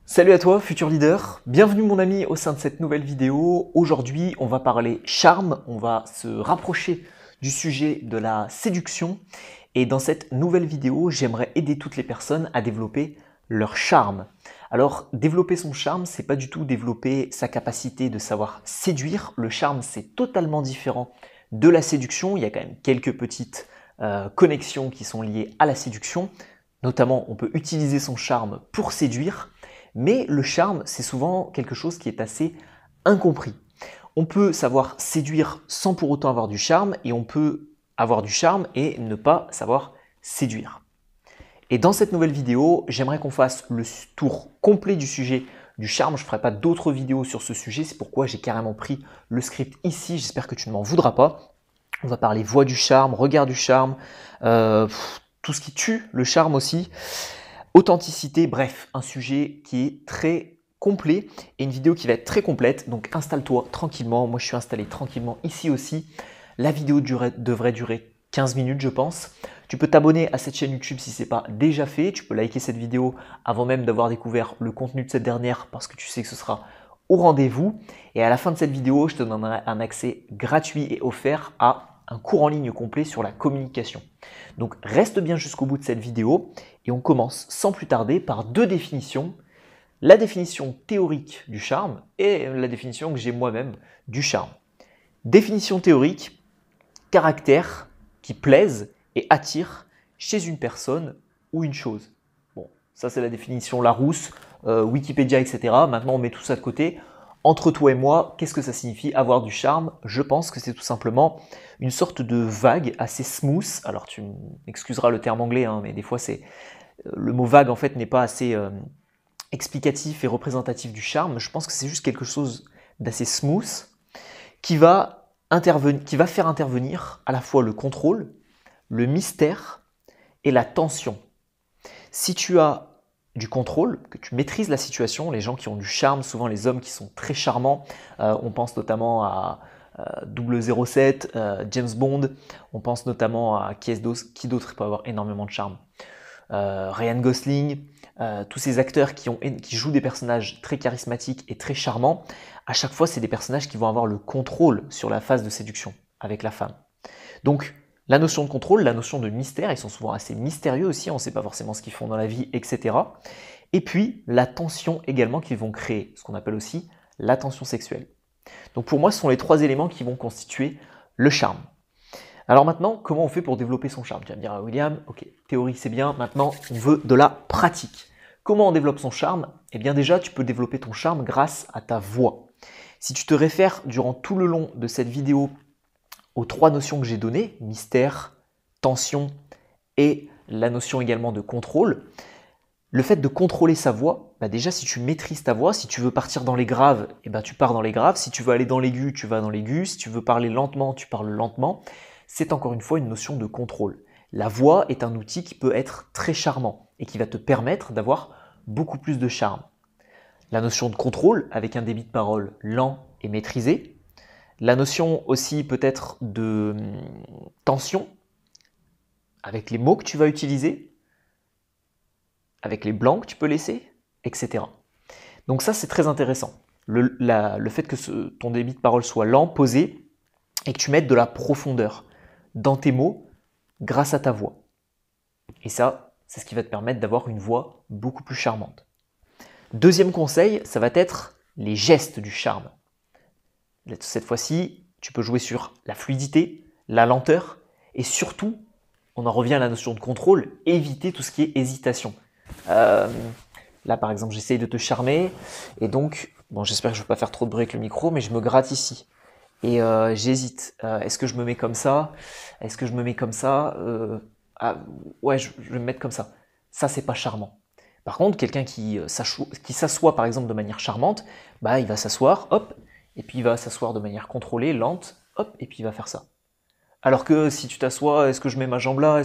Salut à toi, futur leader. Bienvenue mon ami au sein de cette nouvelle vidéo. Aujourd'hui, on va parler charme, on va se rapprocher du sujet de la séduction. Et dans cette nouvelle vidéo, j'aimerais aider toutes les personnes à développer leur charme. Alors, développer son charme, c'est pas du tout développer sa capacité de savoir séduire. Le charme, c'est totalement différent de la séduction. Il y a quand même quelques petites connexions qui sont liées à la séduction. Notamment, on peut utiliser son charme pour séduire. Mais le charme, c'est souvent quelque chose qui est assez incompris. On peut savoir séduire sans pour autant avoir du charme, et on peut avoir du charme et ne pas savoir séduire. Et dans cette nouvelle vidéo, j'aimerais qu'on fasse le tour complet du sujet du charme. Je ne ferai pas d'autres vidéos sur ce sujet, c'est pourquoi j'ai carrément pris le script ici. J'espère que tu ne m'en voudras pas. On va parler voix du charme, regard du charme, tout ce qui tue le charme aussi. Authenticité, bref, un sujet qui est très complet et une vidéo qui va être très complète. Donc installe-toi tranquillement. Moi, je suis installé tranquillement ici aussi. La vidéo devrait durer 15 minutes, je pense. Tu peux t'abonner à cette chaîne YouTube si ce n'est pas déjà fait. Tu peux liker cette vidéo avant même d'avoir découvert le contenu de cette dernière parce que tu sais que ce sera au rendez-vous. Et à la fin de cette vidéo, je te donnerai un accès gratuit et offert à un cours en ligne complet sur la communication. Donc reste bien jusqu'au bout de cette vidéo et on commence sans plus tarder par deux définitions. La définition théorique du charme et la définition que j'ai moi-même du charme. Définition théorique, caractère qui plaise et attire chez une personne ou une chose. Bon, ça c'est la définition Larousse, Wikipédia, etc. Maintenant on met tout ça de côté. Entre toi et moi, qu'est-ce que ça signifie avoir du charme? Je pense que c'est tout simplement une sorte de vague assez smooth. Alors tu m'excuseras le terme anglais, hein, mais des fois le mot vague en fait n'est pas assez explicatif et représentatif du charme. Je pense que c'est juste quelque chose d'assez smooth qui va faire intervenir à la fois le contrôle, le mystère et la tension. Si tu as du contrôle, que tu maîtrises la situation, les gens qui ont du charme, souvent les hommes qui sont très charmants, on pense notamment à 007, James Bond, on pense notamment à qui d'autre peut avoir énormément de charme, Ryan Gosling, tous ces acteurs qui jouent des personnages très charismatiques et très charmants, à chaque fois c'est des personnages qui vont avoir le contrôle sur la phase de séduction avec la femme. Donc la notion de contrôle, la notion de mystère, ils sont souvent assez mystérieux aussi, on ne sait pas forcément ce qu'ils font dans la vie, etc. Et puis la tension également qu'ils vont créer, ce qu'on appelle aussi la tension sexuelle. Donc pour moi, ce sont les trois éléments qui vont constituer le charme. Alors maintenant, comment on fait pour développer son charme? Tu vas me dire, ah, William, ok, théorie c'est bien, maintenant on veut de la pratique. Comment on développe son charme? Eh bien déjà, tu peux développer ton charme grâce à ta voix. Si tu te réfères durant tout le long de cette vidéo aux trois notions que j'ai données, mystère, tension et la notion également de contrôle, le fait de contrôler sa voix, déjà si tu maîtrises ta voix, si tu veux partir dans les graves, tu pars dans les graves, si tu veux aller dans l'aigu, tu vas dans l'aigu, si tu veux parler lentement, tu parles lentement, c'est encore une fois une notion de contrôle. La voix est un outil qui peut être très charmant et qui va te permettre d'avoir beaucoup plus de charme. La notion de contrôle avec un débit de parole lent et maîtrisé, la notion aussi peut-être de tension, avec les mots que tu vas utiliser, avec les blancs que tu peux laisser, etc. Donc ça, c'est très intéressant. Le fait que ton débit de parole soit lent, posé, et que tu mettes de la profondeur dans tes mots grâce à ta voix. Et ça, c'est ce qui va te permettre d'avoir une voix beaucoup plus charmante. Deuxième conseil, ça va être les gestes du charme. Cette fois-ci, tu peux jouer sur la fluidité, la lenteur et surtout, on en revient à la notion de contrôle, éviter tout ce qui est hésitation. Là, par exemple, j'essaye de te charmer et donc, bon, j'espère que je ne vais pas faire trop de bruit avec le micro, mais je me gratte ici et j'hésite. Est-ce que je me mets comme ça? Est-ce que je me mets comme ça? Ouais, je vais me mettre comme ça. Ça, c'est pas charmant. Par contre, quelqu'un qui s'assoit par exemple de manière charmante, il va s'asseoir, hop, et puis il va s'asseoir de manière contrôlée, lente, hop, et puis il va faire ça. Alors que si tu t'assois, est-ce que je mets ma jambe là?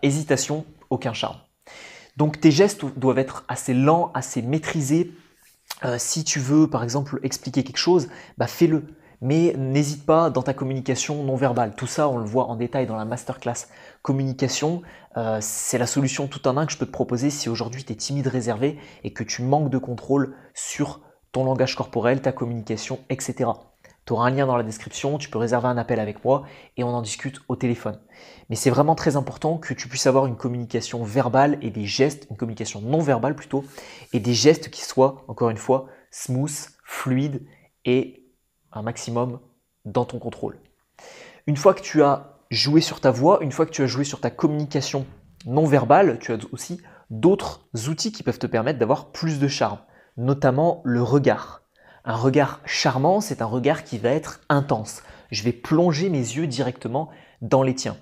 Hésitation, aucun charme. Donc tes gestes doivent être assez lents, assez maîtrisés. Si tu veux par exemple expliquer quelque chose, fais-le. mais n'hésite pas dans ta communication non verbale. Tout ça, on le voit en détail dans la masterclass communication. C'est la solution tout en un que je peux te proposer si aujourd'hui tu es timide, réservé et que tu manques de contrôle sur ton langage corporel, ta communication, etc. Tu auras un lien dans la description, tu peux réserver un appel avec moi et on en discute au téléphone. Mais c'est vraiment très important que tu puisses avoir une communication verbale et des gestes, une communication non verbale plutôt, et des gestes qui soient, encore une fois, smooth, fluides et un maximum dans ton contrôle. Une fois que tu as joué sur ta voix, une fois que tu as joué sur ta communication non verbale, tu as aussi d'autres outils qui peuvent te permettre d'avoir plus de charme, notamment le regard. Un regard charmant, c'est un regard qui va être intense. Je vais plonger mes yeux directement dans les tiens.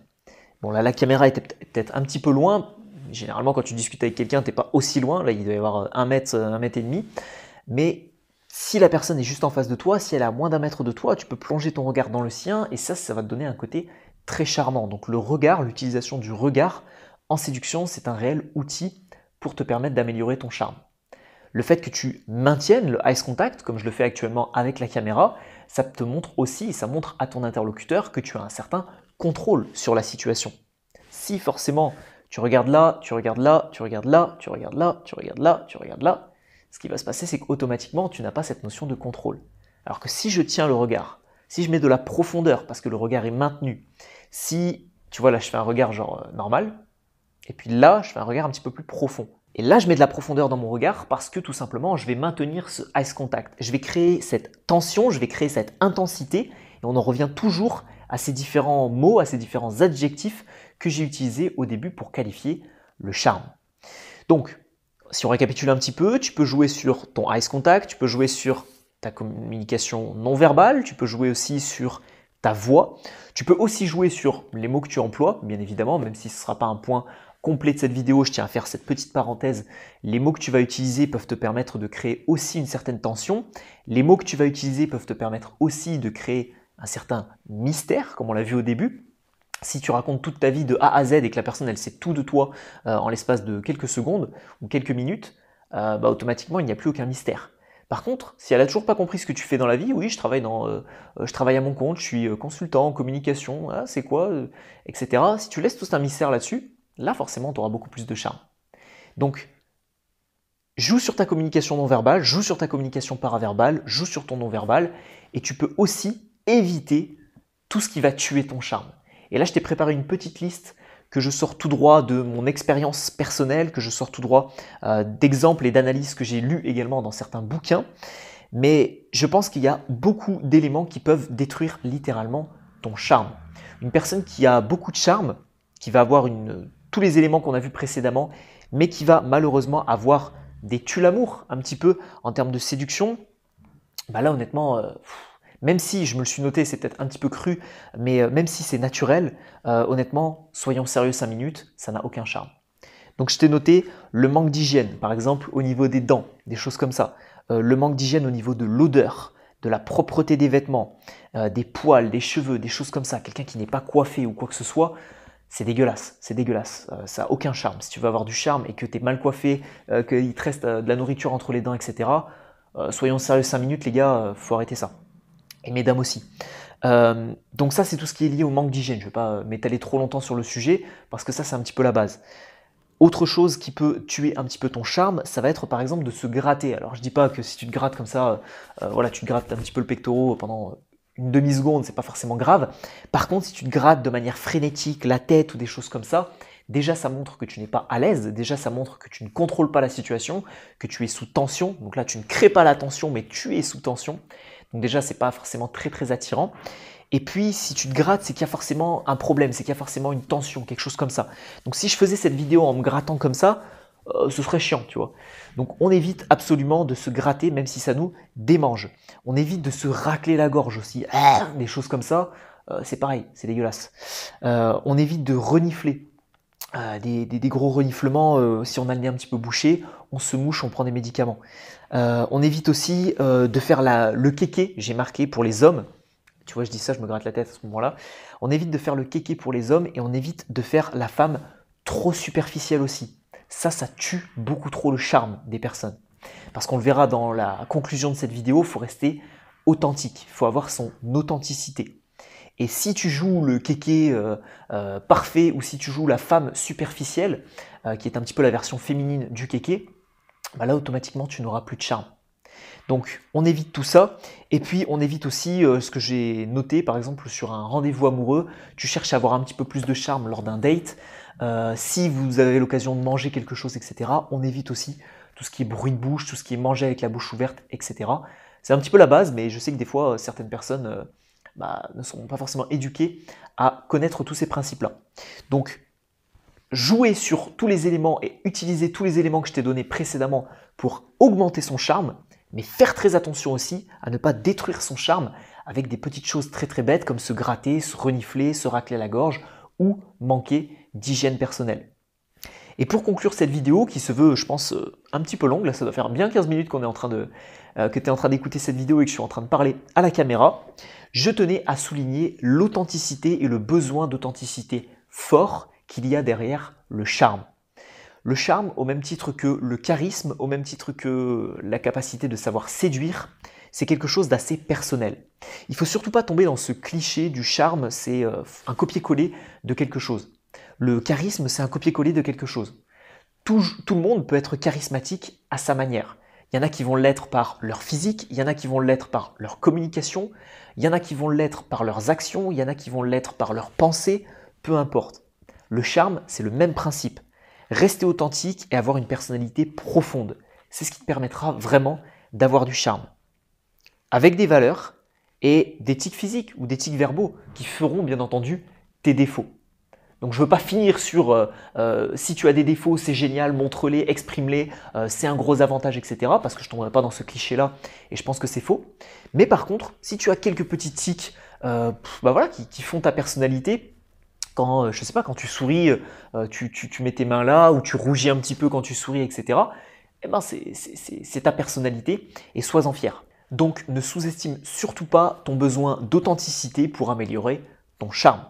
Bon là, la caméra était peut-être un petit peu loin. Généralement, quand tu discutes avec quelqu'un, tu n'es pas aussi loin. Là, il doit y avoir 1 mètre, 1 mètre et demi. Mais si la personne est juste en face de toi, si elle est à moins d'1 mètre de toi, tu peux plonger ton regard dans le sien et ça va te donner un côté très charmant. Donc le regard, l'utilisation du regard en séduction, c'est un réel outil pour te permettre d'améliorer ton charme. Le fait que tu maintiennes le eye contact, comme je le fais actuellement avec la caméra, ça te montre aussi, ça montre à ton interlocuteur que tu as un certain contrôle sur la situation. Si forcément tu regardes là, tu regardes là, tu regardes là, tu regardes là, tu regardes là, tu regardes là, ce qui va se passer, c'est qu'automatiquement, tu n'as pas cette notion de contrôle. Alors que si je tiens le regard, si je mets de la profondeur, parce que le regard est maintenu, si, tu vois là, je fais un regard genre normal, et puis là, je fais un regard un petit peu plus profond. Et là, je mets de la profondeur dans mon regard parce que tout simplement, je vais maintenir ce eye contact. Je vais créer cette tension, je vais créer cette intensité et on en revient toujours à ces différents mots, à ces différents adjectifs que j'ai utilisés au début pour qualifier le charme. Donc, si on récapitule un petit peu, tu peux jouer sur ton eye contact, tu peux jouer sur ta communication non verbale, tu peux jouer aussi sur ta voix, tu peux aussi jouer sur les mots que tu emploies, bien évidemment, même si ce ne sera pas un point complet de cette vidéo, je tiens à faire cette petite parenthèse. Les mots que tu vas utiliser peuvent te permettre de créer aussi une certaine tension. Les mots que tu vas utiliser peuvent te permettre aussi de créer un certain mystère, comme on l'a vu au début. Si tu racontes toute ta vie de A à Z et que la personne elle sait tout de toi en l'espace de quelques secondes ou quelques minutes, automatiquement il n'y a plus aucun mystère. Par contre, si elle n'a toujours pas compris ce que tu fais dans la vie, oui, je travaille à mon compte, je suis consultant en communication, c'est quoi, etc. Si tu laisses tout un mystère là-dessus, là, forcément, tu auras beaucoup plus de charme. Donc, joue sur ta communication non verbale, joue sur ta communication paraverbale, joue sur ton non verbal et tu peux aussi éviter tout ce qui va tuer ton charme. Et là, je t'ai préparé une petite liste que je sors tout droit de mon expérience personnelle, que je sors tout droit d'exemples et d'analyses que j'ai lus également dans certains bouquins. Mais je pense qu'il y a beaucoup d'éléments qui peuvent détruire littéralement ton charme. Une personne qui a beaucoup de charme, qui va avoir tous les éléments qu'on a vus précédemment, mais qui va malheureusement avoir des tue-l'amour un petit peu en termes de séduction, là honnêtement, même si je me le suis noté, c'est peut-être un petit peu cru, mais même si c'est naturel, honnêtement, soyons sérieux 5 minutes, ça n'a aucun charme. Donc je t'ai noté le manque d'hygiène, par exemple au niveau des dents, des choses comme ça, le manque d'hygiène au niveau de l'odeur, de la propreté des vêtements, des poils, des cheveux, des choses comme ça, quelqu'un qui n'est pas coiffé ou quoi que ce soit, c'est dégueulasse, c'est dégueulasse, ça n'a aucun charme. Si tu veux avoir du charme et que tu es mal coiffé, qu'il te reste de la nourriture entre les dents, etc., soyons sérieux 5 minutes les gars, faut arrêter ça. Et mesdames aussi. Donc ça c'est tout ce qui est lié au manque d'hygiène, je ne vais pas m'étaler trop longtemps sur le sujet parce que ça c'est un petit peu la base. Autre chose qui peut tuer un petit peu ton charme, ça va être par exemple de se gratter. Alors je dis pas que si tu te grattes comme ça, voilà, tu te grattes un petit peu le pectoral pendant une demi-seconde, c'est pas forcément grave. Par contre, si tu te grattes de manière frénétique la tête ou des choses comme ça, déjà ça montre que tu n'es pas à l'aise, déjà ça montre que tu ne contrôles pas la situation, que tu es sous tension. Donc là, tu ne crées pas la tension, mais tu es sous tension. Donc déjà, c'est pas forcément très très attirant. Et puis, si tu te grattes, c'est qu'il y a forcément un problème, c'est qu'il y a forcément une tension, quelque chose comme ça. Donc si je faisais cette vidéo en me grattant comme ça, ce serait chiant, tu vois. Donc on évite absolument de se gratter, même si ça nous démange. On évite de se racler la gorge aussi, des choses comme ça, c'est pareil, c'est dégueulasse. On évite de renifler, des gros reniflements, si on a le nez un petit peu bouché, on se mouche, on prend des médicaments. On évite aussi de faire le kéké, j'ai marqué pour les hommes. Tu vois, je dis ça, je me gratte la tête à ce moment-là. On évite de faire le kéké pour les hommes et on évite de faire la femme trop superficielle aussi. Ça tue beaucoup trop le charme des personnes. Parce qu'on le verra dans la conclusion de cette vidéo, il faut rester authentique, il faut avoir son authenticité. Et si tu joues le kéké parfait ou si tu joues la femme superficielle, qui est un petit peu la version féminine du kéké, bah là automatiquement tu n'auras plus de charme. Donc on évite tout ça, et puis on évite aussi ce que j'ai noté par exemple sur un rendez-vous amoureux, tu cherches à avoir un petit peu plus de charme lors d'un date, si vous avez l'occasion de manger quelque chose, etc., on évite aussi tout ce qui est bruit de bouche, tout ce qui est manger avec la bouche ouverte, etc. C'est un petit peu la base, mais je sais que des fois certaines personnes ne sont pas forcément éduquées à connaître tous ces principes-là. Donc jouer sur tous les éléments et utiliser tous les éléments que je t'ai donnés précédemment pour augmenter son charme, mais faire très attention aussi à ne pas détruire son charme avec des petites choses très très bêtes comme se gratter, se renifler, se racler la gorge ou manquer d'hygiène personnelle. Et pour conclure cette vidéo qui se veut, je pense, un petit peu longue, là ça doit faire bien 15 minutes qu'on est en train de, que tu es en train d'écouter cette vidéo et que je suis en train de parler à la caméra, je tenais à souligner l'authenticité et le besoin d'authenticité fort qu'il y a derrière le charme. Le charme, au même titre que le charisme, au même titre que la capacité de savoir séduire, c'est quelque chose d'assez personnel. Il ne faut surtout pas tomber dans ce cliché du charme, c'est un copier-coller de quelque chose. Le charisme, c'est un copier-coller de quelque chose. Tout le monde peut être charismatique à sa manière. Il y en a qui vont l'être par leur physique, il y en a qui vont l'être par leur communication, il y en a qui vont l'être par leurs actions, il y en a qui vont l'être par leurs pensées, peu importe. Le charme, c'est le même principe. Rester authentique et avoir une personnalité profonde. C'est ce qui te permettra vraiment d'avoir du charme. Avec des valeurs et des tics physiques ou des tics verbaux qui feront bien entendu tes défauts. Donc je ne veux pas finir sur si tu as des défauts, c'est génial, montre-les, exprime-les, c'est un gros avantage, etc. Parce que je ne tomberai pas dans ce cliché-là et je pense que c'est faux. Mais par contre, si tu as quelques petits tics qui font ta personnalité, quand, je sais pas, quand tu souris, tu mets tes mains là, ou tu rougis un petit peu quand tu souris, etc. Eh ben c'est ta personnalité et sois-en fier. Donc ne sous-estime surtout pas ton besoin d'authenticité pour améliorer ton charme.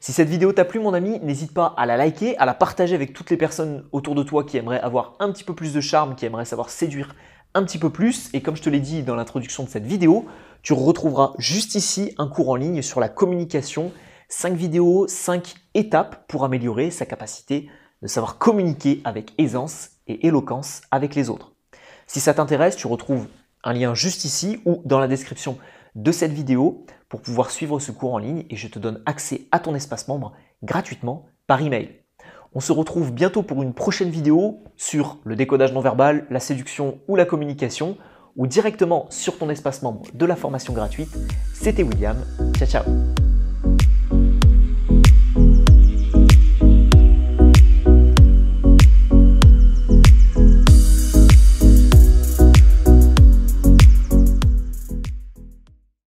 Si cette vidéo t'a plu mon ami, n'hésite pas à la liker, à la partager avec toutes les personnes autour de toi qui aimeraient avoir un petit peu plus de charme, qui aimeraient savoir séduire un petit peu plus. Et comme je te l'ai dit dans l'introduction de cette vidéo, tu retrouveras juste ici un cours en ligne sur la communication, 5 vidéos, 5 étapes pour améliorer sa capacité de savoir communiquer avec aisance et éloquence avec les autres. Si ça t'intéresse, tu retrouves un lien juste ici ou dans la description de cette vidéo pour pouvoir suivre ce cours en ligne et je te donne accès à ton espace membre gratuitement par email. On se retrouve bientôt pour une prochaine vidéo sur le décodage non verbal, la séduction ou la communication ou directement sur ton espace membre de la formation gratuite. C'était William. Ciao ciao.